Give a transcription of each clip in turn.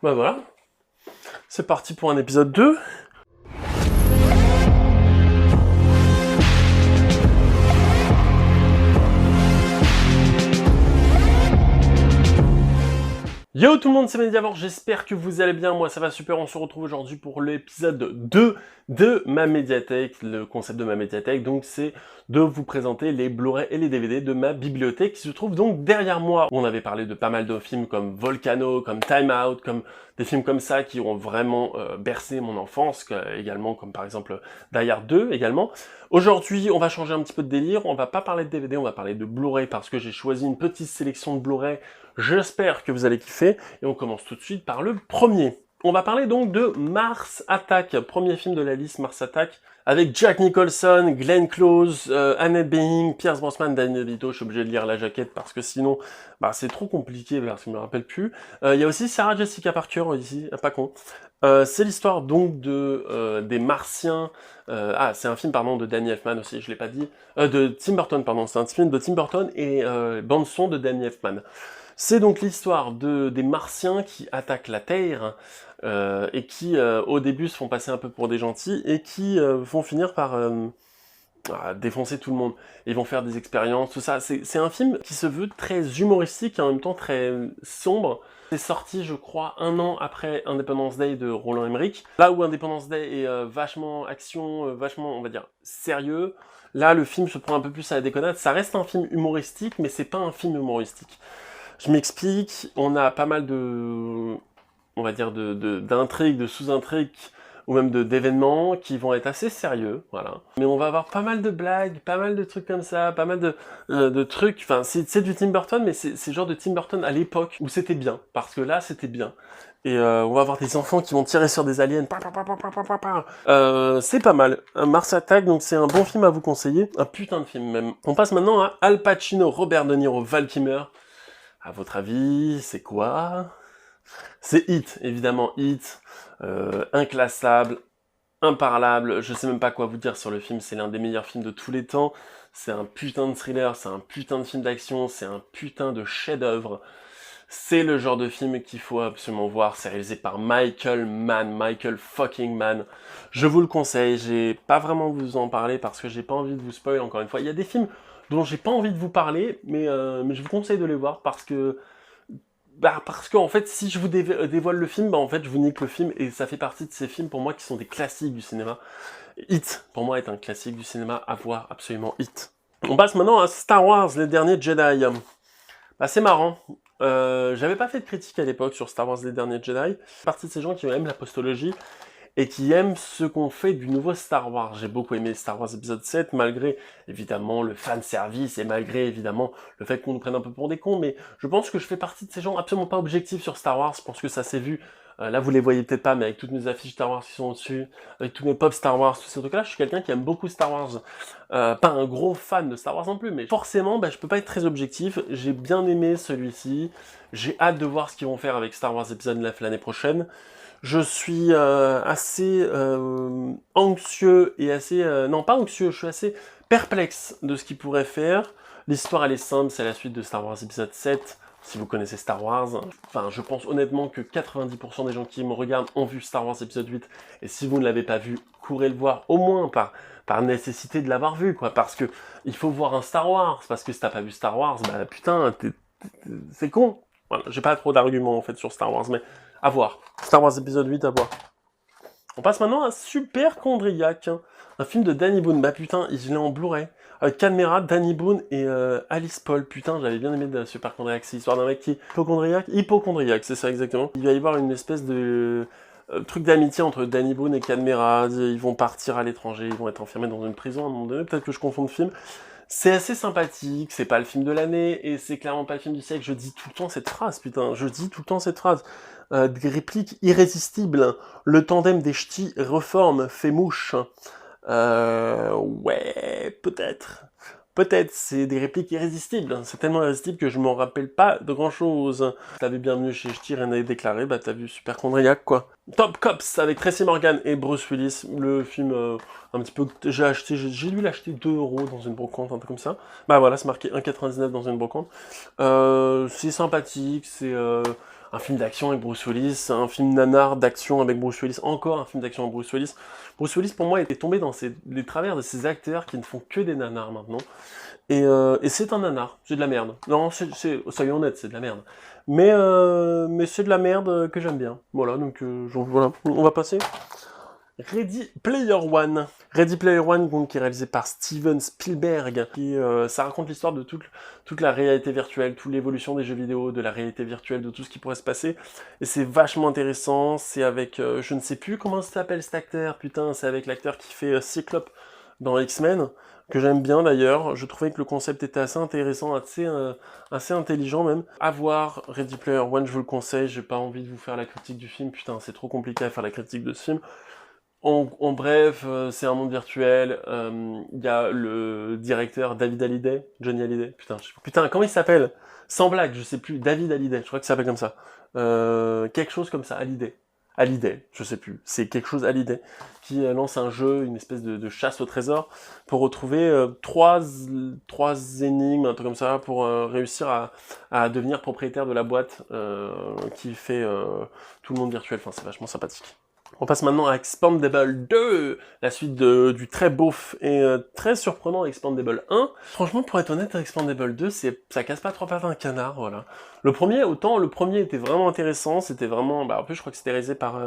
Bah voilà, c'est parti pour un épisode 2. Yo tout le monde, c'est Mediavore, j'espère que vous allez bien, moi ça va super, on se retrouve aujourd'hui pour l'épisode 2 de ma médiathèque. Le concept de ma médiathèque, donc c'est de vous présenter les Blu-ray et les DVD de ma bibliothèque qui se trouve donc derrière moi. On avait parlé de pas mal de films comme Volcano, comme Time Out, comme des films comme ça qui ont vraiment bercé mon enfance, également comme par exemple Die Hard 2 également. Aujourd'hui, on va changer un petit peu de délire, on va pas parler de DVD, on va parler de Blu-ray parce que j'ai choisi une petite sélection de Blu-ray. J'espère que vous allez kiffer, et on commence tout de suite par le premier. On va parler donc de Mars Attack, premier film de la liste Mars Attack, avec Jack Nicholson, Glenn Close, Annette Bening, Pierce Brosnan, Danny DeVito. Je suis obligé de lire la jaquette parce que sinon, c'est trop compliqué parce que je me rappelle plus. Il y a aussi Sarah Jessica Parker ici, pas con. C'est l'histoire donc de des Martiens. C'est un film pardon de Danny Elfman aussi, je l'ai pas dit. De Tim Burton pardon, c'est un film de Tim Burton et bande son de Danny Elfman. C'est donc l'histoire des Martiens qui attaquent la Terre et qui au début se font passer un peu pour des gentils et qui vont finir par défoncer tout le monde. Ils vont faire des expériences, tout ça. C'est un film qui se veut très humoristique et en même temps très sombre. C'est sorti, je crois, 1 an après Independence Day de Roland Emmerich. Là où Independence Day est vachement action, vachement, on va dire, sérieux, là le film se prend un peu plus à la déconnade. Ça reste un film humoristique, mais c'est pas un film humoristique. Je m'explique, on a pas mal de, on va dire, d'intrigues, de sous-intrigues, ou même d'événements qui vont être assez sérieux, voilà. Mais on va avoir pas mal de blagues, pas mal de trucs comme ça, pas mal de trucs, enfin, c'est du Tim Burton, mais c'est le genre de Tim Burton à l'époque où c'était bien, parce que là, c'était bien. Et on va avoir des enfants qui vont tirer sur des aliens, c'est pas mal. Mars Attack, donc c'est un bon film à vous conseiller, un putain de film même. On passe maintenant à Al Pacino, Robert De Niro, Val Kilmer. À votre avis, c'est quoi? C'est Hit, évidemment Hit, inclassable, imparlable, je sais même pas quoi vous dire sur le film, c'est l'un des meilleurs films de tous les temps, c'est un putain de thriller, c'est un putain de film d'action, c'est un putain de chef-d'œuvre, c'est le genre de film qu'il faut absolument voir, c'est réalisé par Michael fucking Mann, je vous le conseille, j'ai pas vraiment vous en parler parce que j'ai pas envie de vous spoil encore une fois, il y a des films dont j'ai pas envie de vous parler, mais je vous conseille de les voir parce que en fait, si je vous dévoile le film, en fait, je vous nique le film, et ça fait partie de ces films, pour moi, qui sont des classiques du cinéma. Hit, pour moi, est un classique du cinéma à voir, absolument Hit. On passe maintenant à Star Wars, les derniers Jedi. C'est marrant. J'avais pas fait de critique à l'époque sur Star Wars, les derniers Jedi. Je fais partie de ces gens qui aiment la postologie, et qui aiment ce qu'on fait du nouveau Star Wars. J'ai beaucoup aimé Star Wars épisode 7, malgré évidemment le fanservice et malgré évidemment le fait qu'on nous prenne un peu pour des cons, mais je pense que je fais partie de ces gens absolument pas objectifs sur Star Wars. Je pense que ça s'est vu, là vous les voyez peut-être pas, mais avec toutes mes affiches Star Wars qui sont au-dessus, avec tous mes pop Star Wars, tous ces trucs-là, je suis quelqu'un qui aime beaucoup Star Wars. Pas un gros fan de Star Wars non plus, mais forcément, je peux pas être très objectif. J'ai bien aimé celui-ci, j'ai hâte de voir ce qu'ils vont faire avec Star Wars épisode 9 l'année prochaine. Je suis assez anxieux et assez... non, pas anxieux, je suis assez perplexe de ce qu'il pourrait faire. L'histoire, elle est simple, c'est la suite de Star Wars épisode 7, si vous connaissez Star Wars. Enfin, je pense honnêtement que 90% des gens qui me regardent ont vu Star Wars épisode 8, et si vous ne l'avez pas vu, courez le voir, au moins par nécessité de l'avoir vu, quoi, parce que il faut voir un Star Wars, parce que si t'as pas vu Star Wars, putain, c'est con. Voilà, j'ai pas trop d'arguments, en fait, sur Star Wars, mais... à voir. Star Wars épisode 8, à voir. On passe maintenant à Superchondriac, un film de Danny Boone. Putain, il est en Blu-ray. Avec Caméra, Danny Boone et Alice Paul. Putain, j'avais bien aimé de Superchondriac. C'est l'histoire d'un mec qui est hypochondriac, c'est ça exactement. Il va y avoir une espèce de truc d'amitié entre Danny Boone et Caméra. Ils vont partir à l'étranger, ils vont être enfermés dans une prison à un moment donné. Peut-être que je confonds de film. C'est assez sympathique, c'est pas le film de l'année, et c'est clairement pas le film du siècle. Je dis tout le temps cette phrase, putain, je dis tout le temps cette phrase. Des répliques irrésistibles. Le tandem des ch'tis reforme, fait mouche. Ouais, peut-être. Peut-être, c'est des répliques irrésistibles. C'est tellement irrésistible que je m'en rappelle pas de grand-chose. T'avais bienvenue chez Ch'ti, rien n'a déclaré, t'as vu Superchondriac, quoi. Top Cops, avec Tracy Morgan et Bruce Willis. Le film, un petit peu, j'ai dû l'acheter 2€ dans une brocante, un truc comme ça. Voilà, c'est marqué 1,99 dans une brocante. C'est sympathique, c'est... un film d'action avec Bruce Willis, un film nanar d'action avec Bruce Willis, encore un film d'action avec Bruce Willis. Bruce Willis, pour moi, est tombé dans les travers de ces acteurs qui ne font que des nanars maintenant. Et c'est un nanar, c'est de la merde. Non, soyons honnêtes, c'est de la merde. Mais c'est de la merde que j'aime bien. Voilà, donc voilà, on va passer. Ready Player One. Ready Player One, donc, qui est réalisé par Steven Spielberg. Ça raconte l'histoire de toute la réalité virtuelle, toute l'évolution des jeux vidéo, de la réalité virtuelle, de tout ce qui pourrait se passer. Et c'est vachement intéressant. C'est avec, je ne sais plus comment s'appelle cet acteur, putain, c'est avec l'acteur qui fait Cyclope dans X-Men, que j'aime bien d'ailleurs. Je trouvais que le concept était assez intéressant, assez intelligent même. À voir Ready Player One, je vous le conseille. J'ai pas envie de vous faire la critique du film, putain, c'est trop compliqué à faire la critique de ce film. En bref, c'est un monde virtuel. Il y a le directeur David Hallyday, Johnny Hallyday. Putain, comment il s'appelle? Sans blague, je sais plus. David Hallyday, je crois que ça s'appelle comme ça. Quelque chose comme ça, Hallyday, je sais plus. C'est quelque chose Hallyday qui lance un jeu, une espèce de chasse au trésor pour retrouver trois énigmes, un truc comme ça, pour réussir à devenir propriétaire de la boîte qui fait tout le monde virtuel. Enfin, c'est vachement sympathique. On passe maintenant à Expandable 2, la suite du très beauf et très surprenant Expandable 1. Franchement, pour être honnête, Expandable 2, ça casse pas trois pattes à un canard, voilà. Le premier était vraiment intéressant, c'était vraiment... en plus, je crois que c'était réalisé par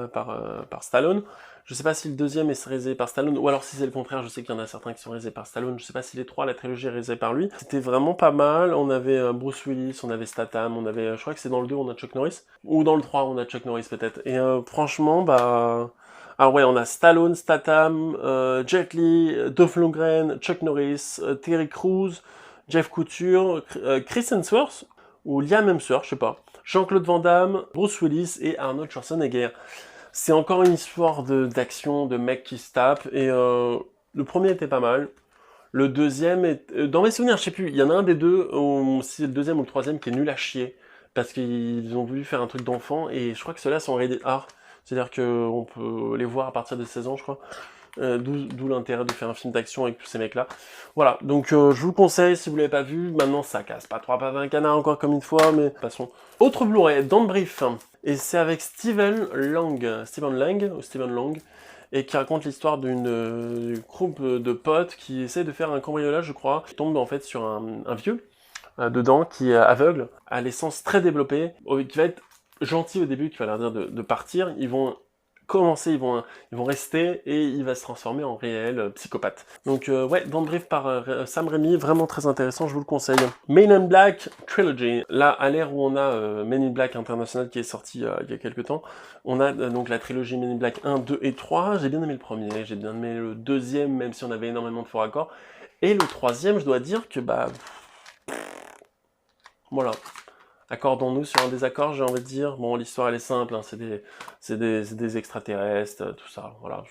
Stallone. Je sais pas si le deuxième est réalisé par Stallone, ou alors si c'est le contraire, je sais qu'il y en a certains qui sont réalisés par Stallone, je sais pas si les trois, la trilogie est réalisée par lui. C'était vraiment pas mal, on avait Bruce Willis, on avait Statham, je crois que c'est dans le 2, on a Chuck Norris, ou dans le 3, on a Chuck Norris peut-être. Et franchement, ah ouais, on a Stallone, Statham, Jet Li, Dolph Lundgren, Chuck Norris, Terry Crews, Jeff Couture, Chris Hemsworth, ou Liam Hemsworth, je sais pas, Jean-Claude Van Damme, Bruce Willis et Arnold Schwarzenegger. C'est encore une histoire d'action, de mecs qui se tapent, et le premier était pas mal. Le deuxième, dans mes souvenirs, je sais plus, il y en a un des deux, si c'est le deuxième ou le troisième, qui est nul à chier, parce qu'ils ont voulu faire un truc d'enfant, et je crois que ceux-là sont rated R, c'est-à-dire qu'on peut les voir à partir de 16 ans, je crois. D'où l'intérêt de faire un film d'action avec tous ces mecs-là. Voilà, donc je vous le conseille si vous l'avez pas vu. Maintenant, ça casse pas trois pattes à un canard encore comme une fois, mais passons. Autre Blu-ray, Don't Brief, et c'est avec Stephen Lang, et qui raconte l'histoire d'une groupe de potes qui essaie de faire un cambriolage, je crois. Ils tombent en fait sur un vieux dedans qui est aveugle, a les sens très développés, qui va être gentil au début, qui va leur dire de partir. Ils vont commencer, ils vont rester, et il va se transformer en réel psychopathe. Donc ouais, Don't Brief par Sam Raimi, vraiment très intéressant, je vous le conseille. Men in Black Trilogy, là à l'ère où on a Men in Black International qui est sorti il y a quelques temps, on a donc la trilogie Men in Black 1, 2 et 3, j'ai bien aimé le premier, j'ai bien aimé le deuxième, même si on avait énormément de faux raccords, et le troisième, je dois dire que voilà. Accordons-nous sur un désaccord, j'ai envie de dire. Bon, l'histoire elle est simple, hein, c'est des extraterrestres, tout ça. Voilà.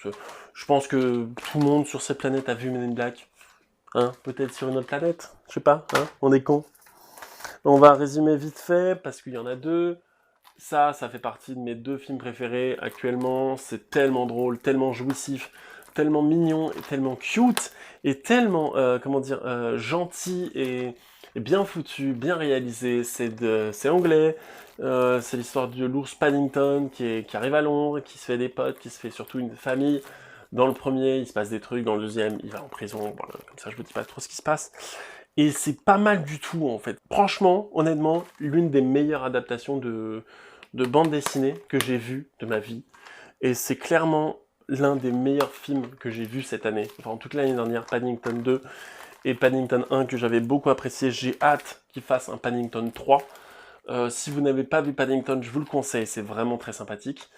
Je pense que tout le monde sur cette planète a vu Men in Black. Hein, peut-être sur une autre planète, je sais pas, hein, on est con. On va résumer vite fait, parce qu'il y en a deux. Ça fait partie de mes deux films préférés actuellement. C'est tellement drôle, tellement jouissif, tellement mignon, et tellement cute, et tellement, gentil et bien foutu, bien réalisé. C'est anglais. C'est l'histoire de l'ours Paddington qui arrive à Londres, qui se fait des potes, qui se fait surtout une famille. Dans le premier, il se passe des trucs. Dans le deuxième, il va en prison. Voilà, comme ça, je vous dis pas trop ce qui se passe. Et c'est pas mal du tout, en fait. Franchement, honnêtement, l'une des meilleures adaptations de bande dessinée que j'ai vues de ma vie. Et c'est clairement l'un des meilleurs films que j'ai vu cette année. Enfin, toute l'année dernière, Paddington 2 et Paddington 1 que j'avais beaucoup apprécié. J'ai hâte qu'il fasse un Paddington 3. Si vous n'avez pas vu Paddington, je vous le conseille, c'est vraiment très sympathique.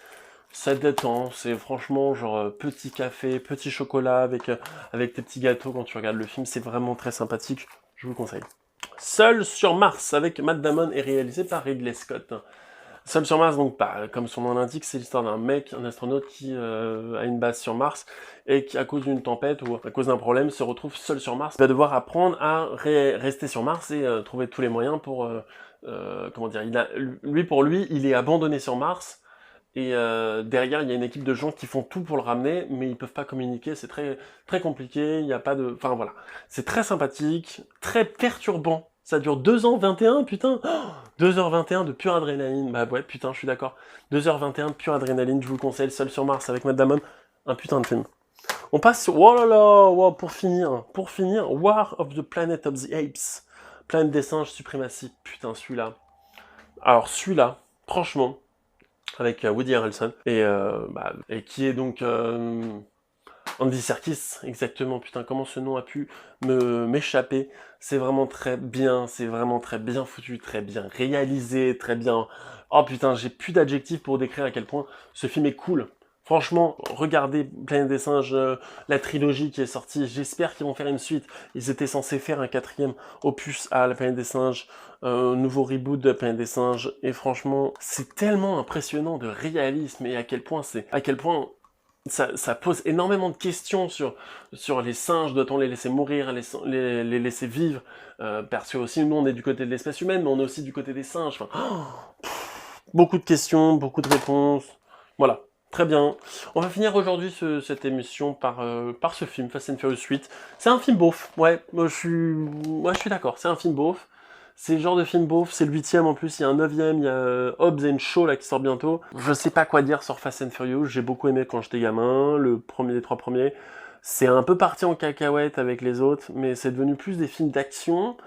Ça détend, c'est franchement genre petit café, petit chocolat avec tes petits gâteaux quand tu regardes le film, c'est vraiment très sympathique, je vous le conseille. Seul sur Mars avec Matt Damon est réalisé par Ridley Scott. Seul sur Mars, donc comme son nom l'indique, c'est l'histoire d'un mec, un astronaute qui a une base sur Mars et qui, à cause d'une tempête ou à cause d'un problème, se retrouve seul sur Mars. Il va devoir apprendre à rester sur Mars et trouver tous les moyens pour... pour lui, il est abandonné sur Mars et derrière, il y a une équipe de gens qui font tout pour le ramener, mais ils peuvent pas communiquer, c'est très, très compliqué, il n'y a pas de... Enfin voilà, c'est très sympathique, très perturbant Ça dure 2h21, putain. 2h21 de pure adrénaline. Bah ouais, putain, je suis d'accord. 2h21 de pure adrénaline, je vous le conseille. Seul sur Mars avec Matt Damon. Un putain de film. On passe sur... Oh là là, wow, pour finir, War of the Planet of the Apes. Planète des singes, suprématie. Putain, celui-là. Alors celui-là, franchement, avec Woody Harrelson, et qui est donc... Andy Serkis, exactement, putain, comment ce nom a pu m'échapper. C'est vraiment très bien foutu, très bien réalisé, très bien... Oh putain, j'ai plus d'adjectifs pour décrire à quel point ce film est cool. Franchement, regardez Planète des Singes, la trilogie qui est sortie, j'espère qu'ils vont faire une suite. Ils étaient censés faire un 4e opus à la Planète des Singes, nouveau reboot de la Planète des Singes, et franchement, c'est tellement impressionnant de réalisme, et à quel point ça pose énormément de questions sur les singes, doit-on les laisser mourir, les laisser vivre, parce que aussi nous on est du côté de l'espèce humaine, mais on est aussi du côté des singes. Enfin, beaucoup de questions, beaucoup de réponses. Voilà, très bien. On va finir aujourd'hui cette émission par ce film, Fast and Furious 8. C'est un film beauf, ouais, je suis d'accord, c'est un film beauf. C'est le genre de film beauf, c'est le 8e en plus, il y a un 9e, il y a Hobbs and Shaw là qui sort bientôt. Je sais pas quoi dire sur Fast and Furious, j'ai beaucoup aimé quand j'étais gamin, les 3 premiers. C'est un peu parti en cacahuète avec les autres, mais c'est devenu plus des films d'action.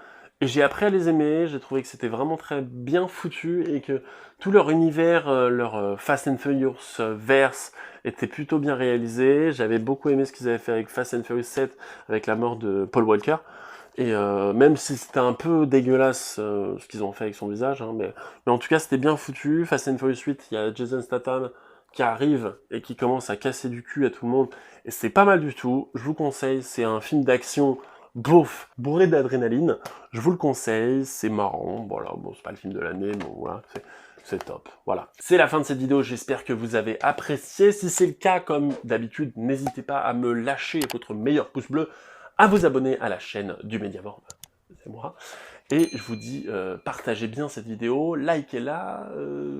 Et j'ai appris à les aimer, j'ai trouvé que c'était vraiment très bien foutu et que tout leur univers, leur Fast and Furious verse était plutôt bien réalisé. J'avais beaucoup aimé ce qu'ils avaient fait avec Fast and Furious 7, avec la mort de Paul Walker. Et même si c'était un peu dégueulasse ce qu'ils ont fait avec son visage, hein, mais en tout cas c'était bien foutu. Fast and Furious 8, il y a Jason Statham qui arrive et qui commence à casser du cul à tout le monde. Et c'est pas mal du tout, je vous conseille, c'est un film d'action beauf, bourré d'adrénaline. Je vous le conseille, c'est marrant, voilà, bon c'est pas le film de l'année, mais voilà, c'est top. Voilà. C'est la fin de cette vidéo, j'espère que vous avez apprécié. Si c'est le cas, comme d'habitude, n'hésitez pas à me lâcher votre meilleur pouce bleu, à vous abonner à la chaîne du Mediavorm, c'est moi. Et je vous dis, partagez bien cette vidéo, likez-la,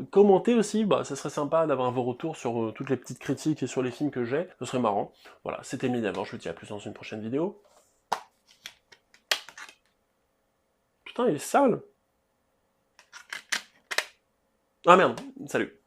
commentez aussi, bah, ça serait sympa d'avoir vos retours sur toutes les petites critiques et sur les films que j'ai, ce serait marrant. Voilà, c'était Mediavorm, je vous dis à plus dans une prochaine vidéo. Putain, il est sale. Ah merde, salut.